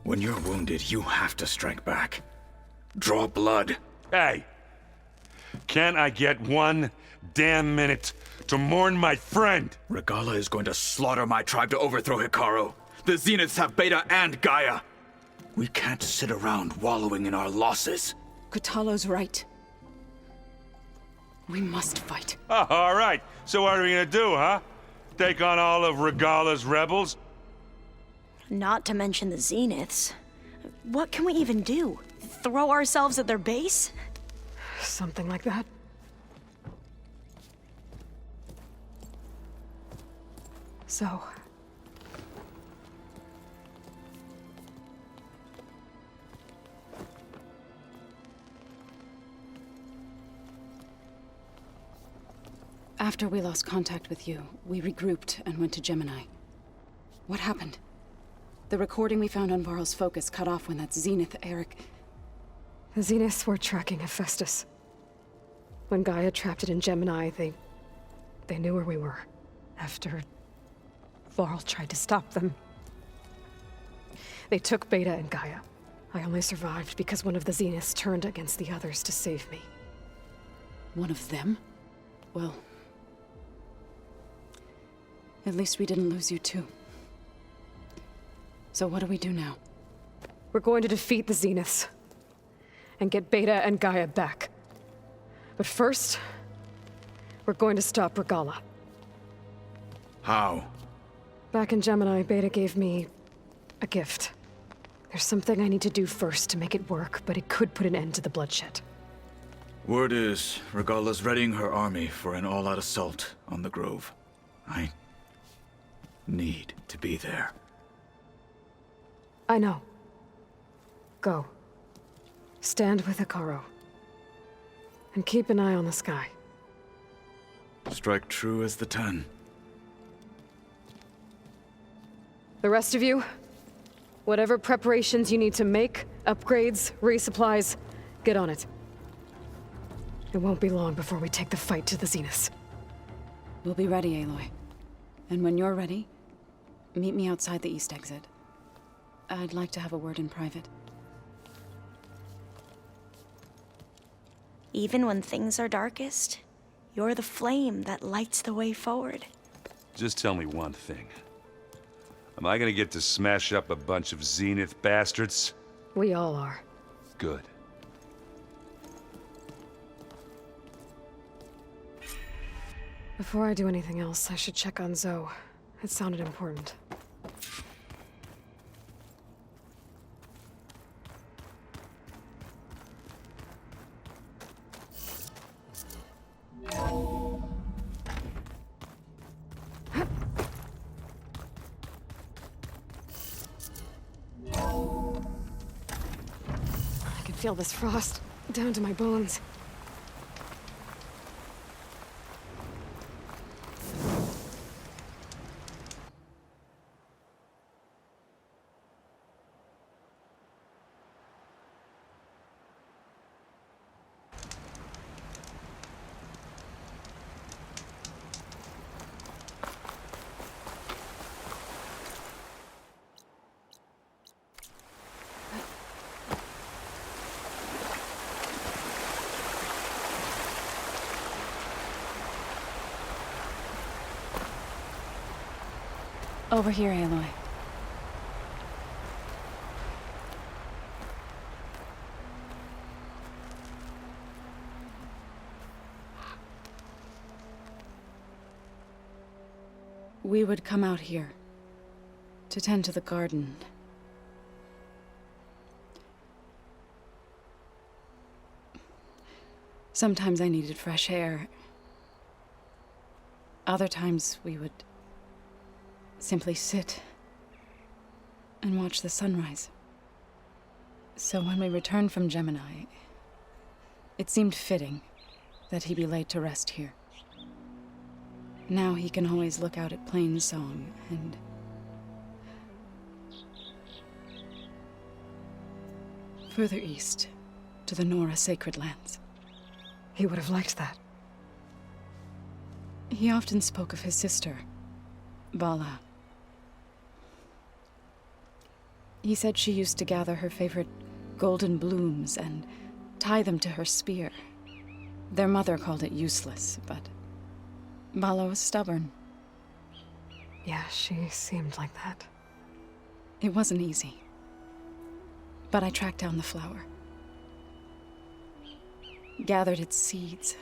When you're wounded, you have to strike back. Draw blood. Hey! Can't I get one damn minute to mourn my friend? Regalla is going to slaughter my tribe to overthrow Hikaru. The Zeniths have Beta and Gaia. We can't sit around wallowing in our losses. Kotallo's right. We must fight. Oh, all right. So what are we gonna do, huh? Take on all of Regalla's rebels? Not to mention the Zeniths. What can we even do? Throw ourselves at their base? Something like that. So... After we lost contact with you, we regrouped and went to Gemini. What happened? The recording we found on Varl's focus cut off when that Zenith, Eric... The Zeniths were tracking Hephaestus. When Gaia trapped it in Gemini, they knew where we were. After Varl tried to stop them. They took Beta and Gaia. I only survived because one of the Zeniths turned against the others to save me. One of them? Well... At least we didn't lose you too. So what do we do now? We're going to defeat the Zeniths. And get Beta and Gaia back. But first, we're going to stop Regalla. How? Back in Gemini, Beta gave me a gift. There's something I need to do first to make it work, but it could put an end to the bloodshed. Word is, Regalla's readying her army for an all-out assault on the Grove. I need to be there. I know. Go. Stand with Hikaru. And keep an eye on the sky. Strike true as the 10. The rest of you, whatever preparations you need to make, upgrades, resupplies, get on it. It won't be long before we take the fight to the Zeniths. We'll be ready, Aloy. And when you're ready, meet me outside the east exit. I'd like to have a word in private. Even when things are darkest, you're the flame that lights the way forward. Just tell me one thing. Am I gonna get to smash up a bunch of Zenith bastards? We all are. Good. Before I do anything else, I should check on Zoe. It sounded important. I can feel this frost down to my bones. Over here, Aloy. We would come out here to tend to the garden. Sometimes I needed fresh air. Other times we would simply sit and watch the sunrise. So when we returned from Gemini, it seemed fitting that he be laid to rest here. Now he can always look out at Plainsong and... further east, to the Nora sacred lands. He would have liked that. He often spoke of his sister, Vala. He said she used to gather her favorite golden blooms and tie them to her spear. Their mother called it useless, but Bala was stubborn. Yeah, she seemed like that. It wasn't easy. But I tracked down the flower. Gathered its seeds.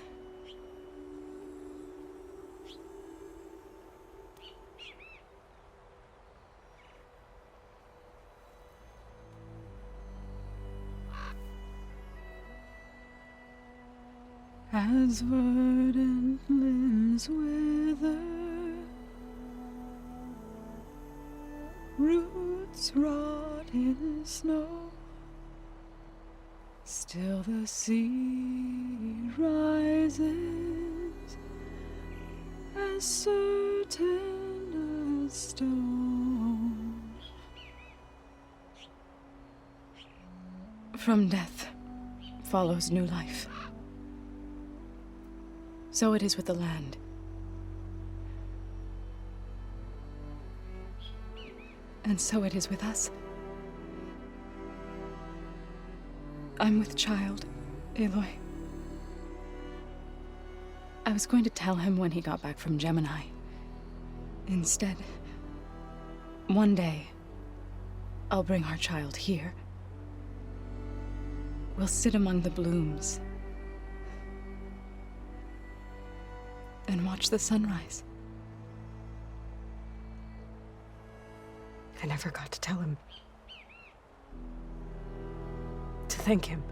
As verdant limbs wither, roots rot in snow, still the sea rises, as certain as stone. From death follows new life. So it is with the land. And so it is with us. I'm with child, Aloy. I was going to tell him when he got back from Gemini. Instead, one day, I'll bring our child here. We'll sit among the blooms and watch the sunrise. I never got to tell him. To thank him.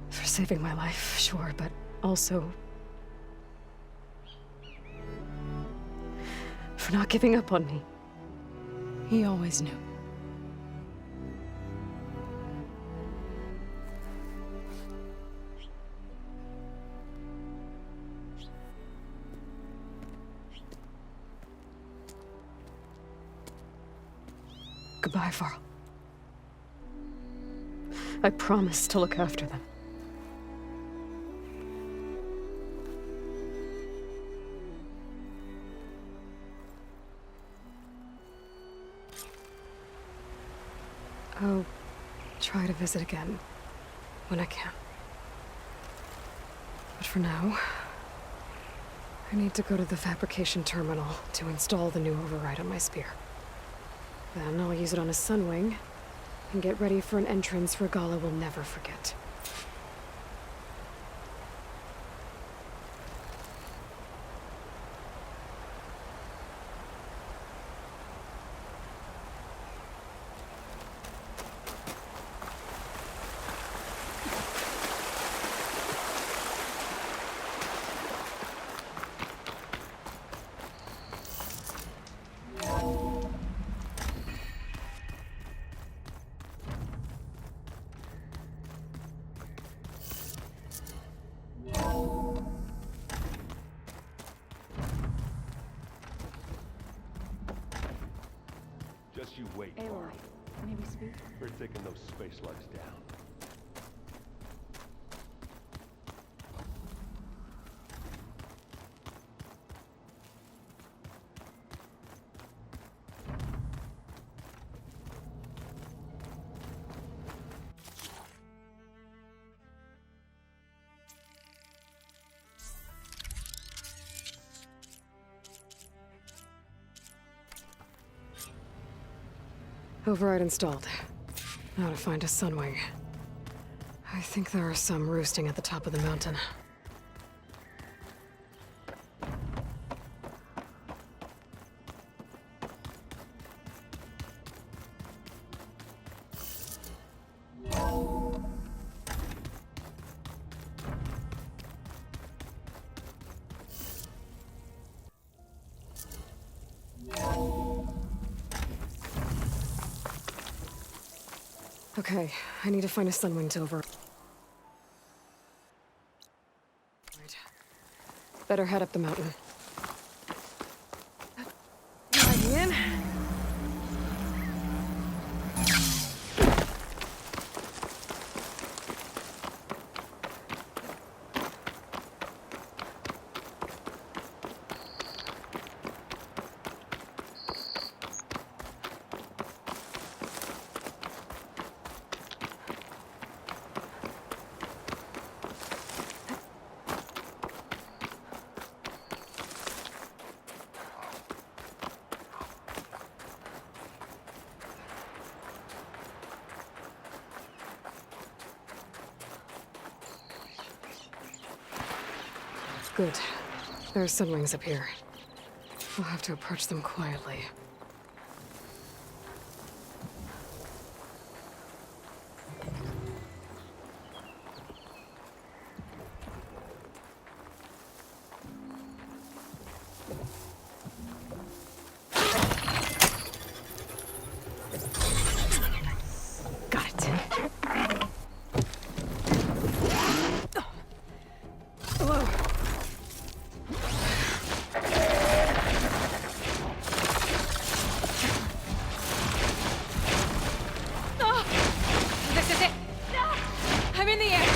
For saving my life, sure, but also for not giving up on me. He always knew. Goodbye, Varl. I promise to look after them. I'll try to visit again when I can. But for now, I need to go to the fabrication terminal to install the new override on my spear. Then I'll use it on a sunwing and get ready for an entrance Regalla will never forget. Just you wait, Aloy, may we speak? We're taking those space slugs down. Override installed. Now to find a sunwing. I think there are some roosting at the top of the mountain. Okay, I need to find a sunwing to over. Right. Better head up the mountain. Diving in. Good. There are sunwings up here. We'll have to approach them quietly. Got it. Whoa. This is it. I'm in the air.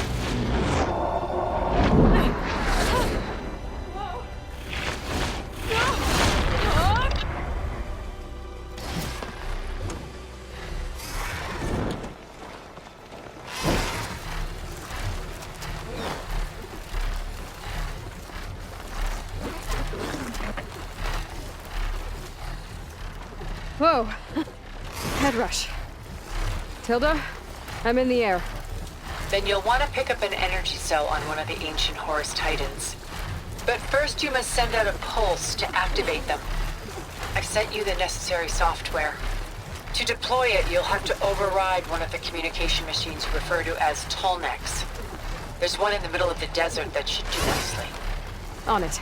Whoa. Head rush. Tilda, I'm in the air. Then you'll want to pick up an energy cell on one of the ancient Horus Titans. But first you must send out a pulse to activate them. I've sent you the necessary software. To deploy it, you'll have to override one of the communication machines you refer to as Tallnecks. There's one in the middle of the desert that should do nicely. On it.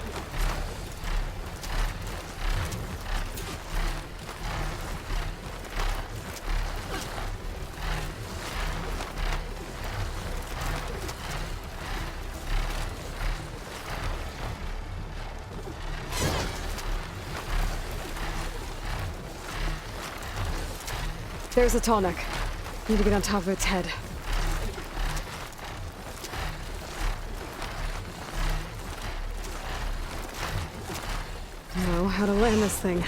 There's a tall neck. Need to get on top of its head. Know how to land this thing.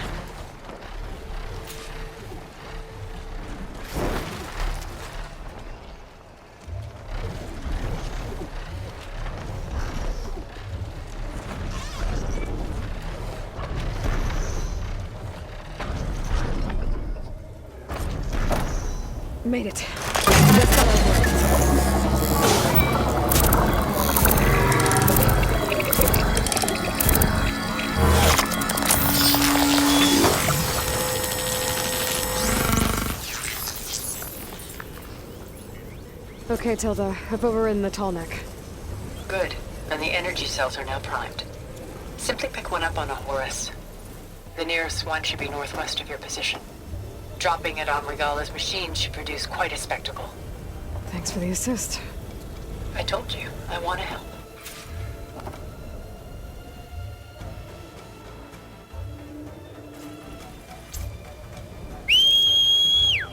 Made it. This got over. Okay, Tilda. I've overridden the tall neck. Good. And the energy cells are now primed. Simply pick one up on a Horus. The nearest one should be northwest of your position. Dropping it on Regalla's machine should produce quite a spectacle. Thanks for the assist. I told you, I want to help.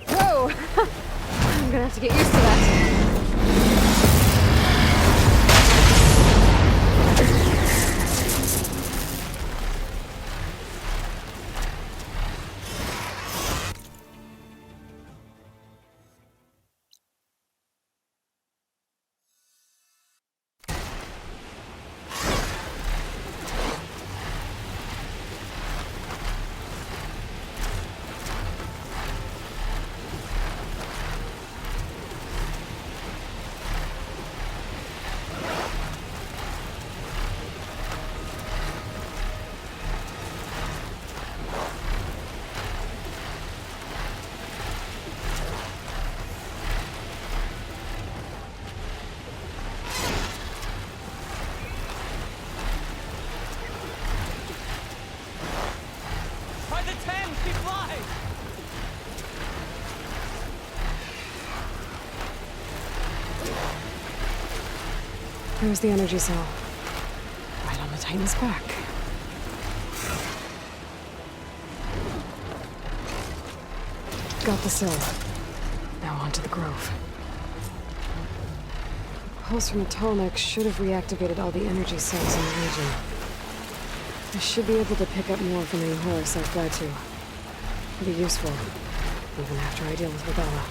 Whoa! I'm gonna have to get used to that. There's the energy cell. Right on the Titan's back. Got the cell. Now onto the grove. The pulse from the tall neck should have reactivated all the energy cells in the region. I should be able to pick up more from any Horus I fly to. It'll be useful, even after I deal with Regalla.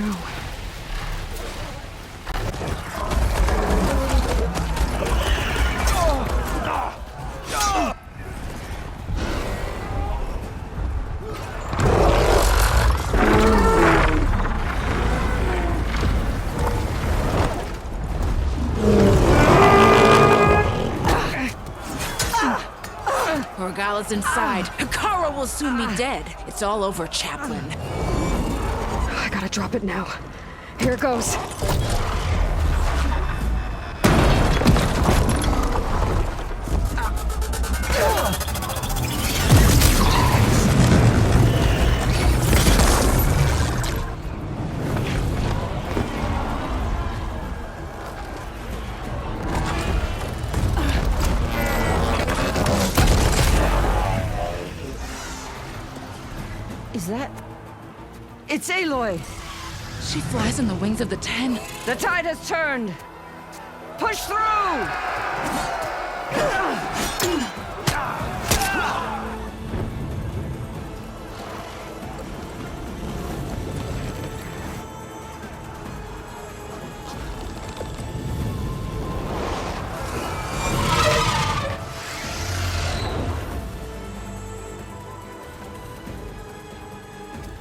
go. Regalla's inside. Kara will soon be dead. It's all over, Chaplain. I gotta drop it now. Here it goes. Is that... It's Aloy! She flies on the wings of the Ten. The tide has turned! Push through!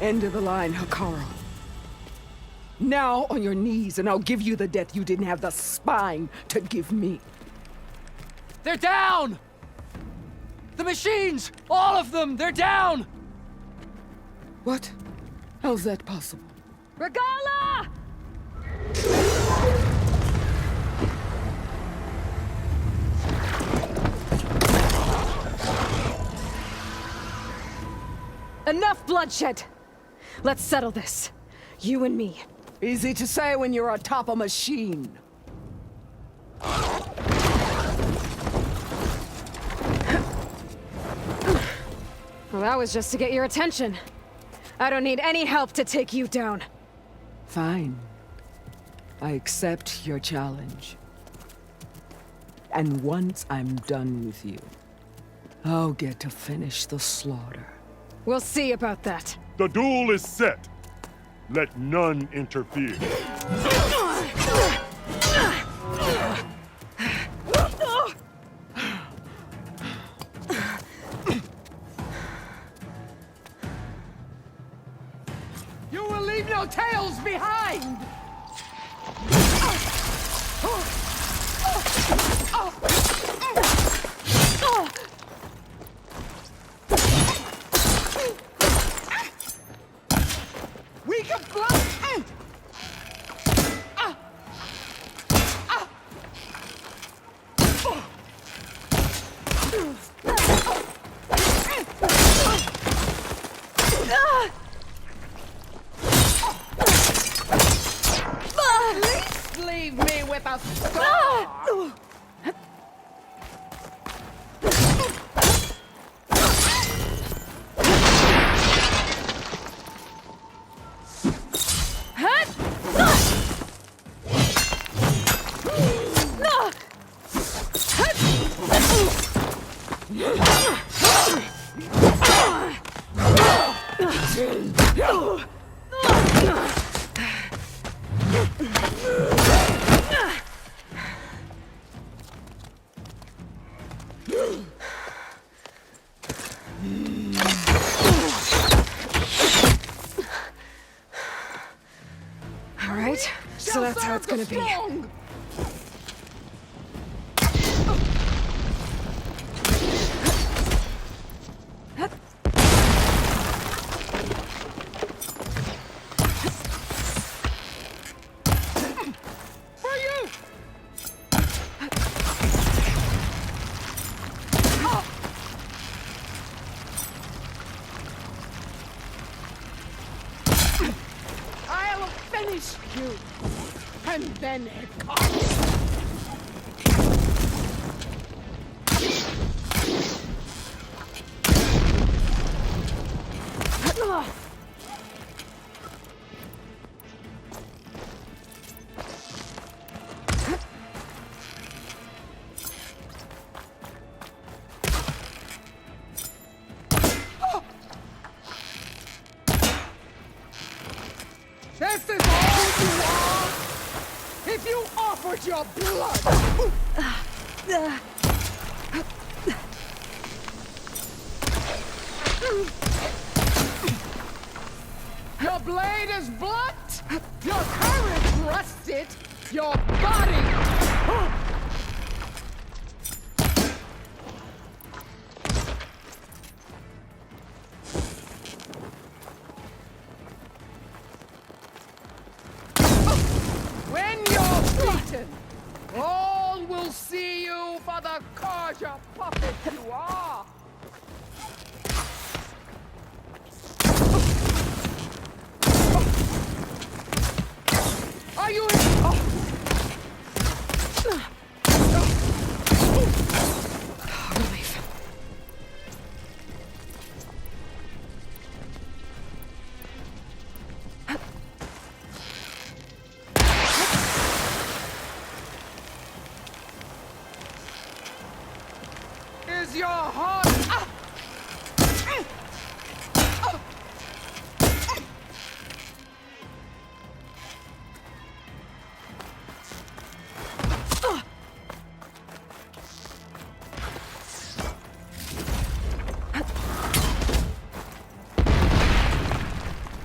End of the line, Hakara. Now on your knees, and I'll give you the death you didn't have the spine to give me. They're down! The machines! All of them! They're down! What? How's that possible? Regalla! Enough bloodshed! Let's settle this. You and me. Easy to say when you're atop a machine. Well, that was just to get your attention. I don't need any help to take you down. Fine. I accept your challenge. And once I'm done with you, I'll get to finish the slaughter. We'll see about that. The duel is set. Let none interfere. You will leave no tails behind! We can fly! At least leave me with a scar! All right, so that's how it's gonna be. I'll finish you! And then it comes! This is offered your blood! Your blade is blunt! Your courage rusted! Your body... When you're beaten, all will see you for the Carja puppet you are! Are you in? Relief. Is your heart...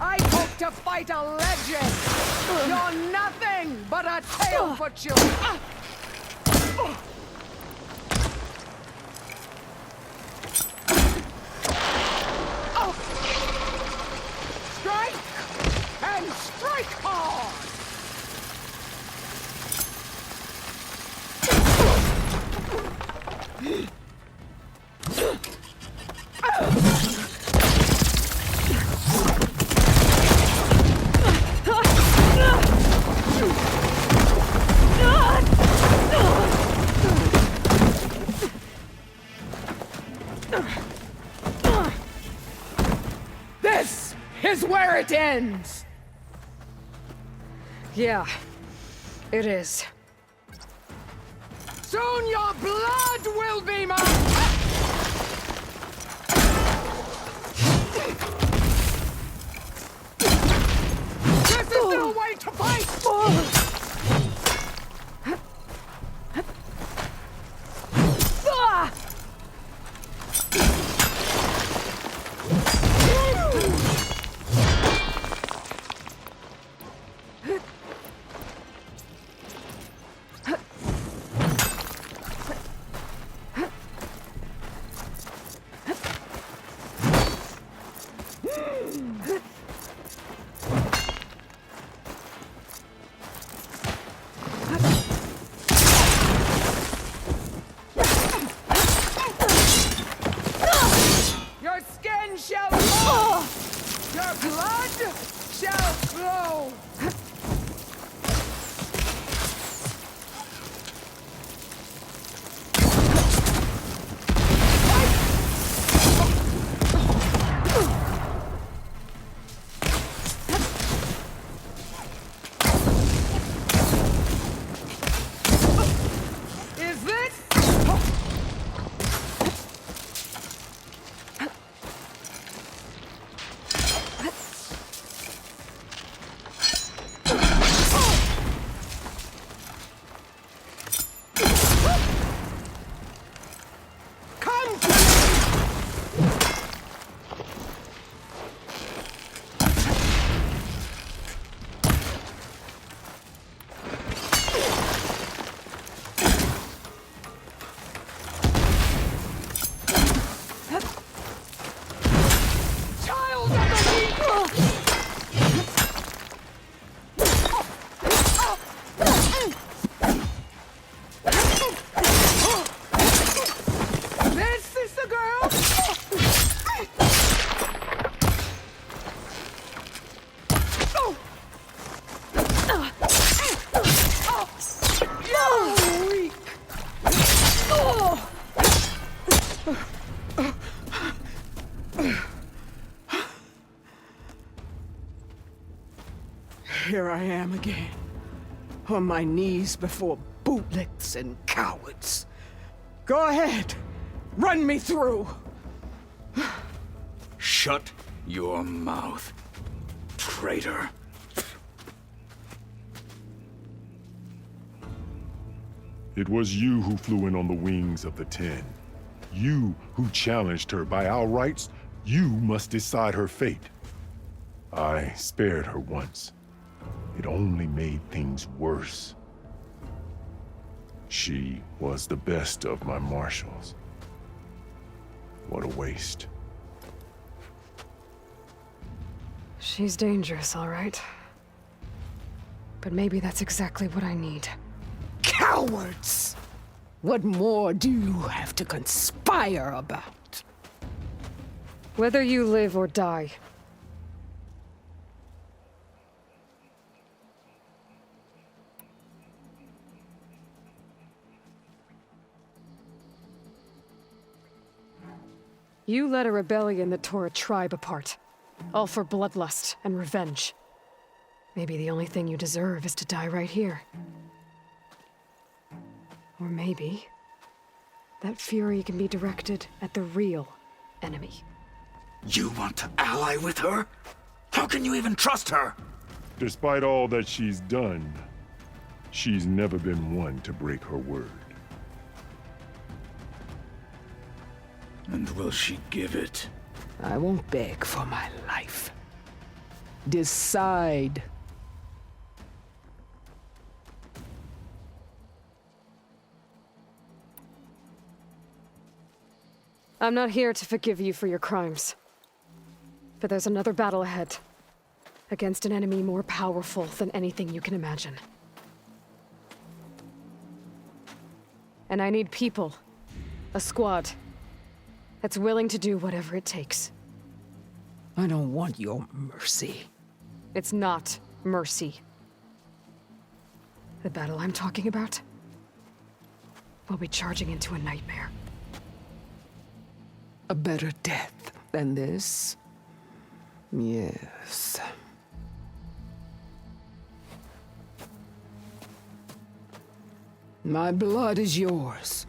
I hope to fight a legend! You're nothing but a tale for children! Strike! And strike hard! This is where it ends! Yeah, it is. Soon your blood will be mine! This is no way to fight! Your skin shall glow! Your blood shall flow! Is this? Come to me! Child of the weak! This is the girl! You're weak! Here I am again, on my knees before bootlicks and cowards. Go ahead, run me through. Shut your mouth, traitor. It was you who flew in on the wings of the 10. You who challenged her. By our rights, you must decide her fate. I spared her once. It only made things worse. She was the best of my marshals. What a waste. She's dangerous, all right. But maybe that's exactly what I need. Cowards! What more do you have to conspire about? Whether you live or die. You led a rebellion that tore a tribe apart. All for bloodlust and revenge. Maybe the only thing you deserve is to die right here. Or maybe that fury can be directed at the real enemy. You want to ally with her? How can you even trust her? Despite all that she's done, she's never been one to break her word. And will she give it? I won't beg for my life. Decide. I'm not here to forgive you for your crimes. But there's another battle ahead. Against an enemy more powerful than anything you can imagine. And I need people. A squad. That's willing to do whatever it takes. I don't want your mercy. It's not mercy. The battle I'm talking about will be charging into a nightmare. A better death than this? Yes. My blood is yours.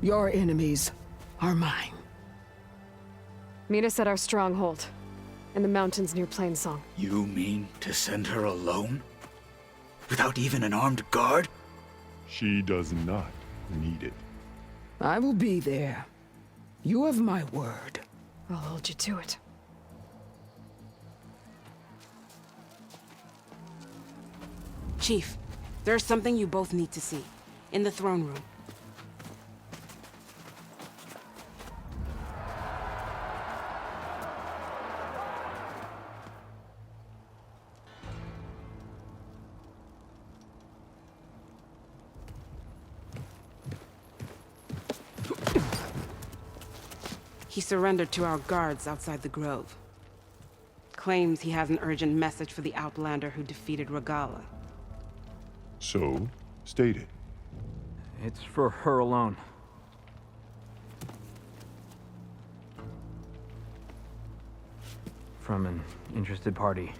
Your enemies are mine. Meet us at our stronghold, in the mountains near Plainsong. You mean to send her alone? Without even an armed guard? She does not need it. I will be there. You have my word. I'll hold you to it. Chief, there's something you both need to see. In the throne room. He surrendered to our guards outside the grove. Claims he has an urgent message for the Outlander who defeated Regalla. So, state it. It's for her alone. From an interested party.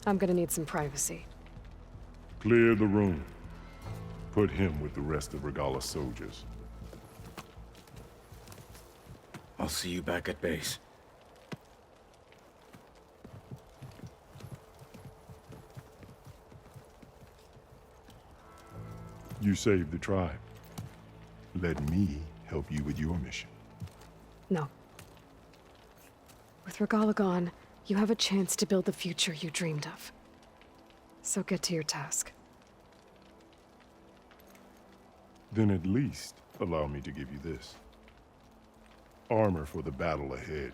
I'm gonna need some privacy. Clear the room. Put him with the rest of Regalla's soldiers. I'll see you back at base. You saved the tribe. Let me help you with your mission. No. With Regalla gone, you have a chance to build the future you dreamed of. So get to your task. Then at least allow me to give you this. Armor for the battle ahead.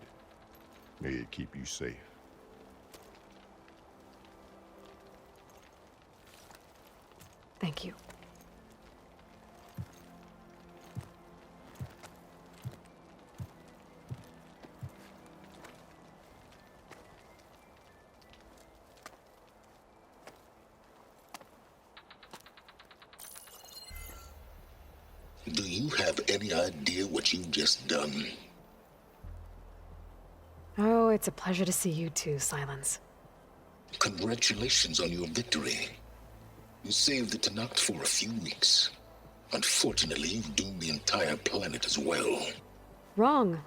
May it keep you safe. Thank you. Do you have any idea what you've just done? Oh, it's a pleasure to see you too, Silence. Congratulations on your victory. You saved the Tenakth for a few weeks. Unfortunately, you've doomed the entire planet as well. Wrong.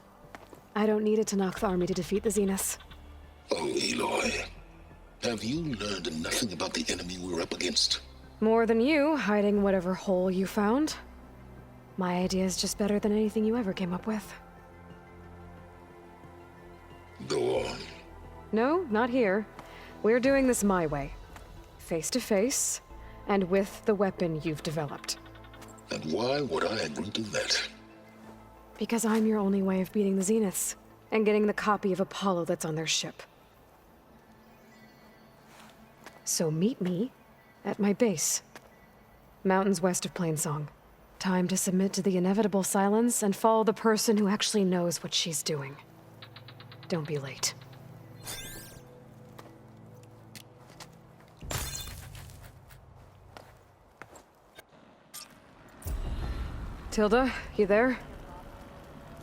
I don't need a Tanakh army to defeat the Zeniths. Oh, Aloy. Have you learned nothing about the enemy we're up against? More than you, hiding whatever hole you found. My idea is just better than anything you ever came up with. Go on. No, not here. We're doing this my way. Face to face, and with the weapon you've developed. And why would I agree to that? Because I'm your only way of beating the Zeniths, and getting the copy of Apollo that's on their ship. So meet me at my base. Mountains west of Plainsong. Time to submit to the inevitable silence and follow the person who actually knows what she's doing. Don't be late. Tilda, you there?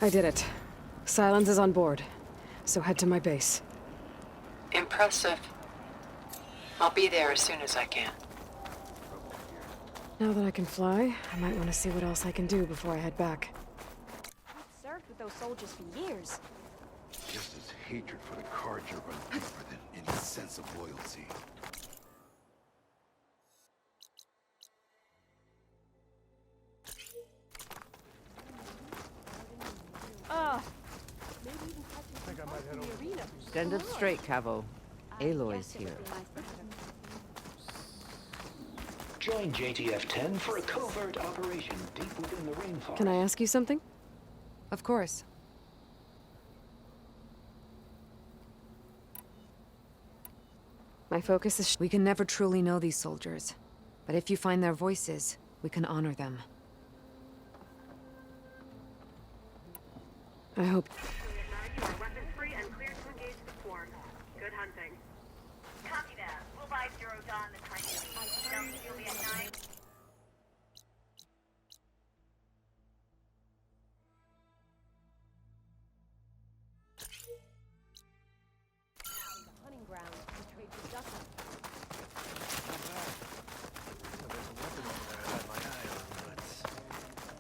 I did it. Silence is on board, so head to my base. Impressive. I'll be there as soon as I can. Now that I can fly, I might want to see what else I can do before I head back. I've served with those soldiers for years. Just as hatred for the Carja runs deeper than any sense of loyalty. Stand up straight, Cavo. Aloy's here. Join JTF-10 for a covert operation deep within the rainforest. Can I ask you something? Of course. My focus is... We can never truly know these soldiers. But if you find their voices, we can honor them. I hope...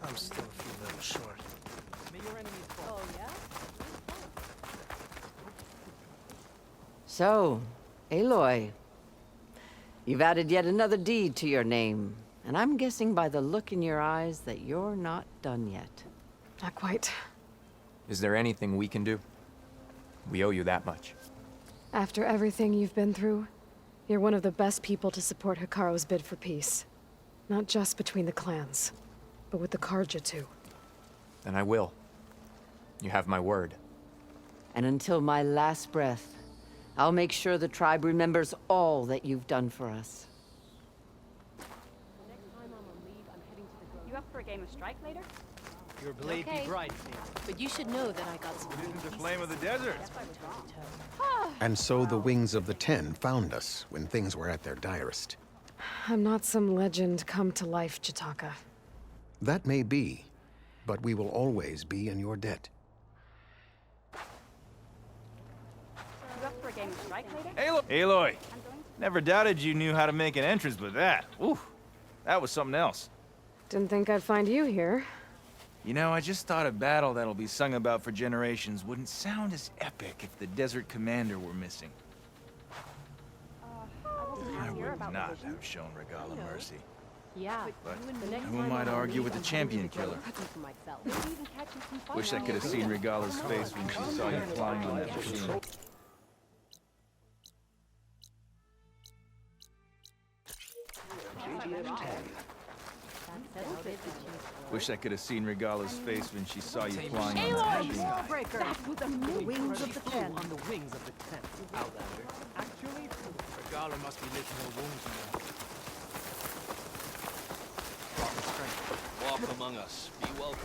I'm still a few little short. Oh, yeah? So, Aloy, you've added yet another deed to your name, and I'm guessing by the look in your eyes that you're not done yet. Not quite. Is there anything we can do? We owe you that much. After everything you've been through, you're one of the best people to support Hikaru's bid for peace. Not just between the clans, but with the Carja too. Then I will. You have my word. And until my last breath, I'll make sure the tribe remembers all that you've done for us. You up for a game of strike later? Your blade be bright. But you should know that I got some... This isn't the flame of the desert. And so the Wings of the Ten found us when things were at their direst. I'm not some legend come to life, Jataka. That may be, but we will always be in your debt. You up for a game of strike later? Aloy! Never doubted you knew how to make an entrance, but that, ooh, that was something else. Didn't think I'd find you here. You know, I just thought a battle that'll be sung about for generations wouldn't sound as epic if the Desert Commander were missing. I would not have shown Regalla mercy. Yeah. But who might argue with the champion killer? Wish I could have seen Regalla's face when she saw you flying on that machine. Wish I could have seen Regalla's face when she saw you flying on that machine. That was amazing. Wings of the Ten. On the wings of the Ten. Outlander. Actually, Regalla must be licking her wounds now. Walk among us. Be welcome.